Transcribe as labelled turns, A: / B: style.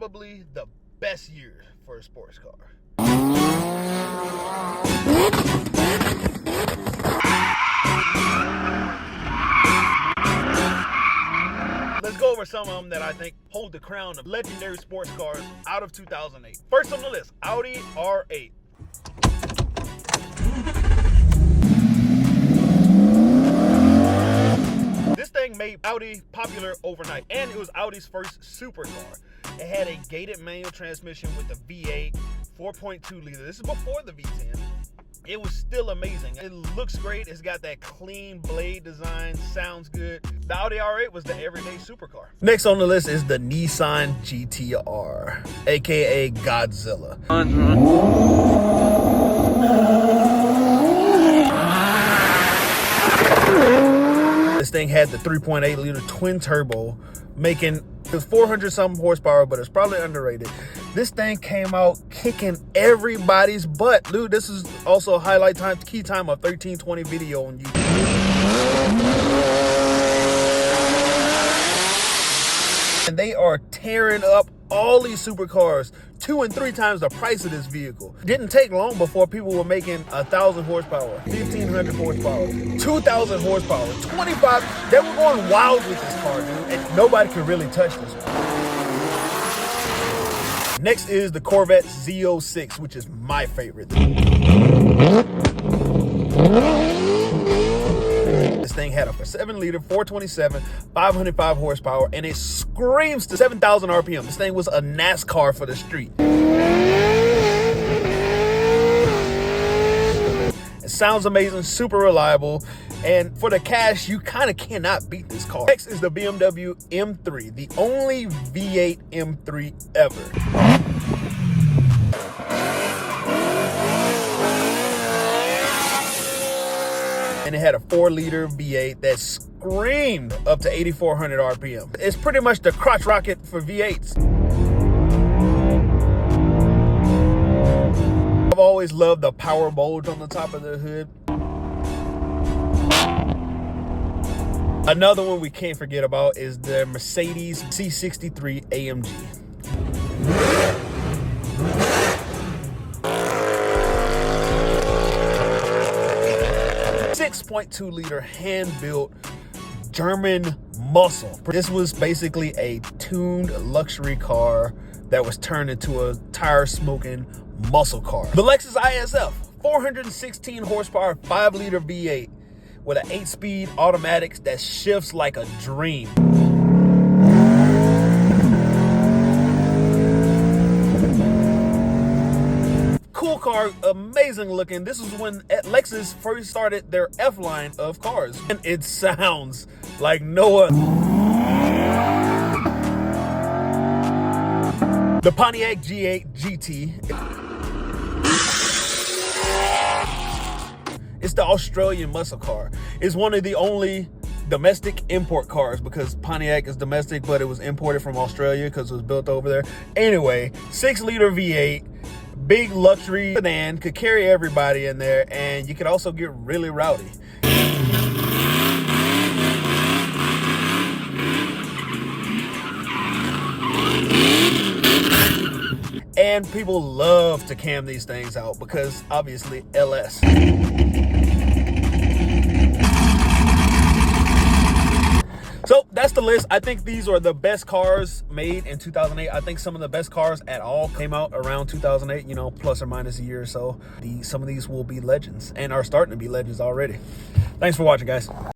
A: probably the best year for a sports car. Let's go over some of them that I think hold the crown of legendary sports cars out of 2008. First on the list, Audi R8. This thing made Audi popular overnight, and it was Audi's first supercar. It had a gated manual transmission with a V8, 4.2 liter. This is before the V10. It was still amazing. It looks great. It's got that clean blade design, sounds good. The Audi R8 was the everyday supercar. Next on the list is the Nissan GT-R, aka Godzilla. This thing had the 3.8 liter twin turbo, making it was 400 something horsepower, but it's probably underrated. This thing came out kicking everybody's butt. Dude, this is also a highlight time, key time of 1320 video on YouTube. And they are tearing up all these supercars, 2 and 3 times the price of this vehicle. Didn't take long before people were making 1,000 horsepower, 1,500 horsepower, 2,000 horsepower, 25. They were going wild with this car, dude, and nobody could really touch this one. Next is the Corvette Z06, which is my favorite. This thing had a 7-liter 427, 505 horsepower, and it screams to 7,000 RPM. This thing was a NASCAR for the street. It sounds amazing, super reliable, and for the cash, you kind of cannot beat this car. Next is the BMW M3, the only V8 M3 ever. And it had a 4-liter V8 that screamed up to 8,400 RPM. It's pretty much the crotch rocket for V8s. I've always loved the power bulge on the top of the hood. Another one we can't forget about is the Mercedes C63 AMG. 6.2 liter hand-built German muscle. This was basically a tuned luxury car that was turned into a tire-smoking muscle car. The Lexus ISF, 416 horsepower, 5-liter V8 with an 8-speed automatic that shifts like a dream. Cool car, amazing looking. This is when Lexus first started their F line of cars, and it sounds like no other. The Pontiac G8 GT. It's the Australian muscle car. It's one of the only domestic import cars, because Pontiac is domestic, but it was imported from Australia because it was built over there. Anyway, 6-liter V8. Big luxury sedan, could carry everybody in there, and you could also get really rowdy. And people love to cam these things out because obviously LS. So that's the list. I think these are the best cars made in 2008. I think some of the best cars at all came out around 2008, you know, plus or minus a year or so. Some of these will be legends and are starting to be legends already. Thanks for watching, guys.